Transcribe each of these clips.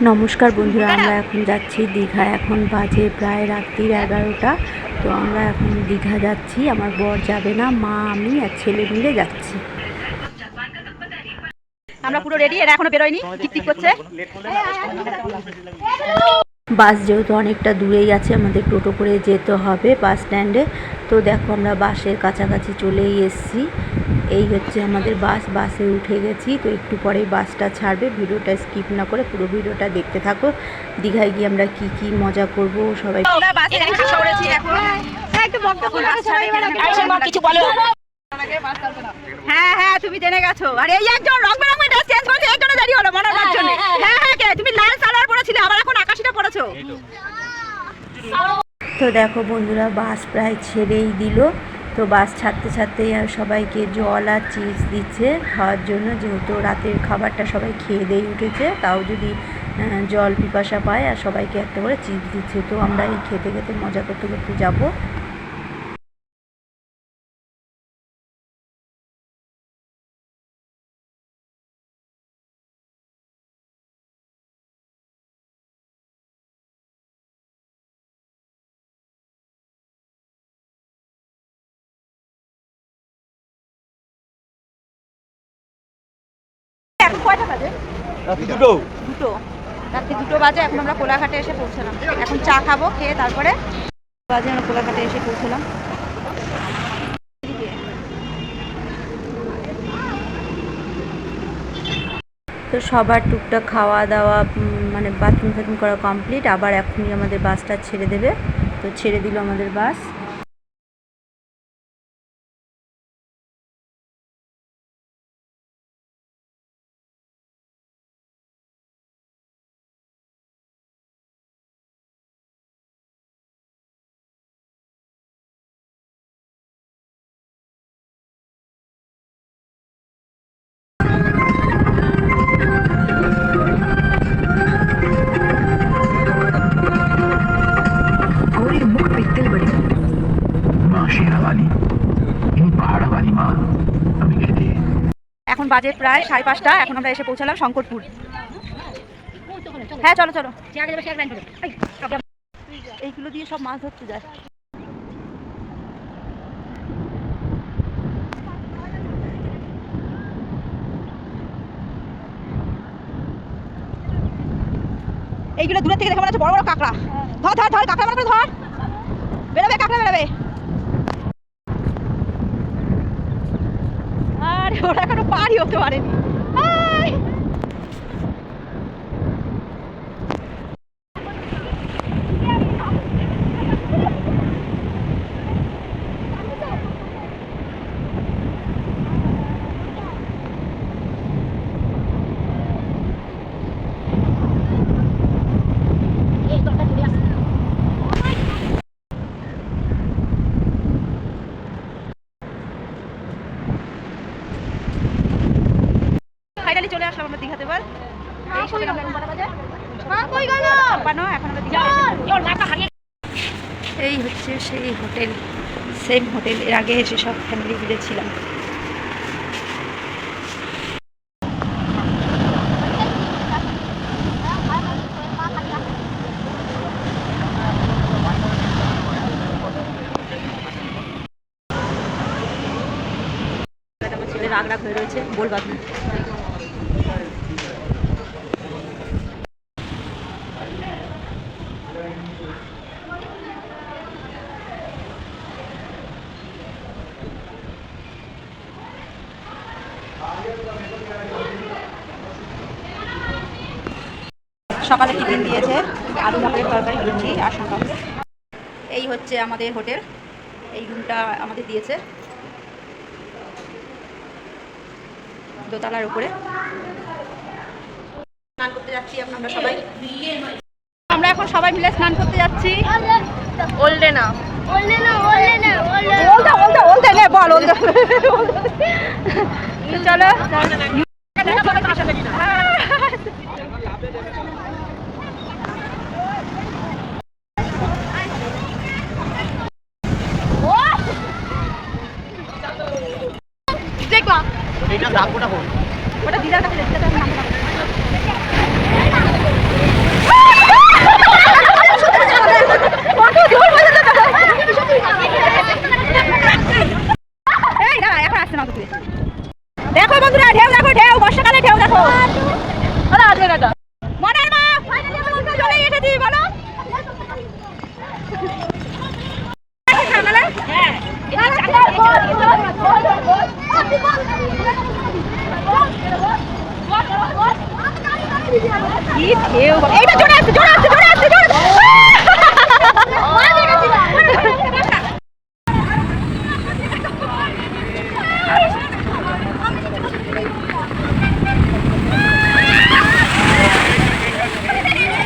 নমস্কার বন্ধুরা, আমরা এখন যাচ্ছি দীঘা। এখন বাজে প্রায় রাত্রির 11টা। তো আমরা এখন দীঘা যাচ্ছি। আমার বর যাবে না, মা, আমি আর ছেলে মিলে যাচ্ছি। আমরা পুরো রেডি, এরা এখনো বেরোয়নি, টিকটিক করছে। বাস যেহেতু অনেকটা দূরেই আছে, আমাদের টোটো করে যেতে হবে বাস স্ট্যান্ডে। তো দেখো আমরা বাসের কাছাকাছি চলেই এসেছি। এই হচ্ছে আমাদের বাস, বাসে উঠে গেছি। তো একটু পরেই বাসটা ছাড়বে। ভিডিওটা স্কিপ না করে পুরো ভিডিওটা দেখতে থাকো। দীঘায় গিয়ে আমরা কি কি মজা করব সবাই। হ্যাঁ হ্যাঁ, তুমি জেনে গেছো। আর এই একজন রং বেরঙের ড্রেস চেঞ্জ করেছে, এই জন্য দেরি হলো মনে হওয়ার জন্য। হ্যাঁ হ্যাঁ, কে তুমি লাল সালোয়ার পরেছিলে, আবার এখন আকাশিটা পরেছো। তো দেখো বন্ধুরা, বাস প্রায় ছেড়েই দিল। তো বাস ছাড়তে ছাড়তেই আর সবাইকে জল আর চিপস দিচ্ছে খাওয়ার জন্য। যেহেতু রাতের খাবারটা সবাই খেয়ে দিয়ে উঠেছে, তাও যদি জল পিপাসা পায়, আর সবাইকে একটা করে চিপস দিচ্ছে। তো আমরা এই খেতে খেতে মজা করতে করতে যাবো। এখন কয়টা বাজে? রাত্রি দুটো রাত্রি 2টো বাজে। এখন আমরা কোলাঘাটে এসে পৌঁছলাম। এখন চা খাবো, খেয়ে তারপরে বাজে আমরা কোলাঘাটে এসে পৌঁছলাম। তো সবার টুকটাক খাওয়া দাওয়া মানে বাথরুম ফাথরুম করা কমপ্লিট। আবার এখনই আমাদের বাসটা ছেড়ে দেবে। তো ছেড়ে দিল আমাদের বাস। এখন বাজে প্রায় 5:30। এখন আমরা এসে পৌঁছালাম শঙ্করপুর। হ্যাঁ চলো চলো। এইগুলো দিয়ে সব মাছ ধরতে যায়। এইগুলো দূরের থেকে দেখে মনে হচ্ছে বড় বড় কাঁকড়া। ধর ধর ধর, কাঁকড়া মনে করে ধর, বেরোবে কাঁকড়া বেরোবে। আর ওরা এখনো পারি হতে পারেনি। ফাইনালি চলে আসলাম আমরা দীঘাতে। এবার এই সময় আমরা এখন বাজে কই গেল 56। এখন আমরা দীঘা এই হচ্ছে সেই হোটেল, সেম হোটেল। এর আগে এসে সব ফ্যামিলি মিলে ছিলাম। আমার ছেলে রাগ রাগ হয়ে রয়েছে, বলবা তুমি। সকালে টিফিন দিয়েছে, আলু মটরের তরকারি, লুচি আর সকাল। এই হচ্ছে আমাদের হোটেল। এই রুমটা আমাদের দিয়েছে দোতলার উপরে। স্নান করতে যাচ্ছি এখন আমরা সবাই। আমরা এখন সবাই মিলে স্নান করতে যাচ্ছি। ওল্ডে না ওল্ডে না ওল্ডে না ওল্ডে ওল্ডে ওল্ডে নে বল ওল্ডে। চলো দেখবা এইটা দাম কোটা কোন ওটা দিদার কাছে, দিদার কাছে নাম কি বলো? কি ঢেউ! এইটা জোরে আসছে, জোরে আসছে, জোরে আসছে, জোরে আসছে।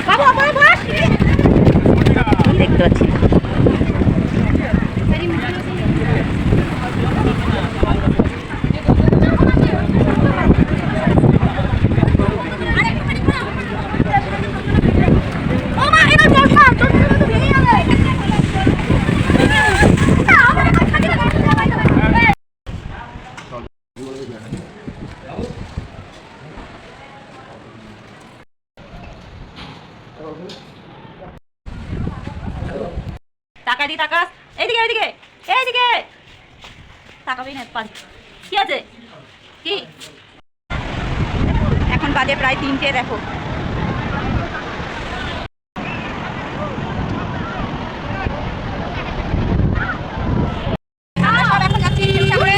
বাবু আপনি বস। দেখতে পাচ্ছি না। ও মা এটা চশমা, চশমা তো ভেঙে যাবে। টাকা দি টাকা, এইদিকে এইদিকে এইদিকে তাকাবি না পারি। কি আছে কি? এখন বাজে প্রায় 3টে, দেখো। আমরা সব এখন যাচ্ছি শিবসাগরে।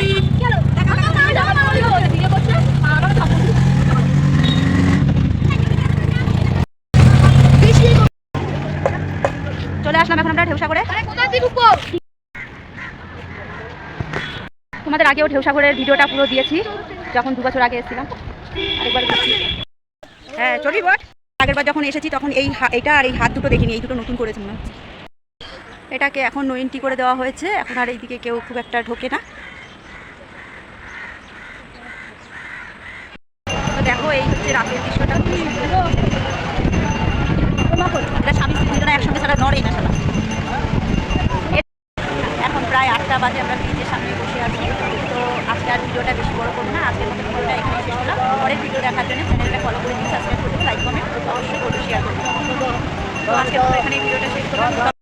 চলে আসলাম এখন আমরা ঢেউসাগরে। তোমাদের আগেও ঢেউসাগরের ভিডিওটা পুরো দিয়েছি, যখন 2 বছর আগে এসেছিলাম। আরেকবার দিচ্ছি। হ্যাঁ চলি বট। আগের বার যখন এসেছি তখন এইটা আর এই হাত দুটো দেখিনি, এই দুটো নতুন করেছে মনে হচ্ছে। এটাকে এখন নো এন্ট্রি করে দেওয়া হয়েছে, এখন আর এইদিকে কেউ খুব একটা ঢোকে না। তো দেখো এই হচ্ছে রাতের দৃশ্যটা। এটা স্বামী স্ত্রী দুজনে একসঙ্গে ছাড়া নড়েই না সারা। এখন প্রায় 8টা বাজে, আমরা ব্রিজের সামনে বসে আছি। তো আজকে আর ভিডিওটা বেশি বড় করবো না, আজকের মতো ভিডিওটা এখানে শেষ করলাম। পরের ভিডিও দেখার জন্য চ্যানেলটা ফলো করে দিন, সাবস্ক্রাইব করে দিন, লাইক কমেন্ট অবশ্যই করবো, শেয়ার করবো। তো আজকের মতো এখানে ভিডিওটা শেষ করলাম।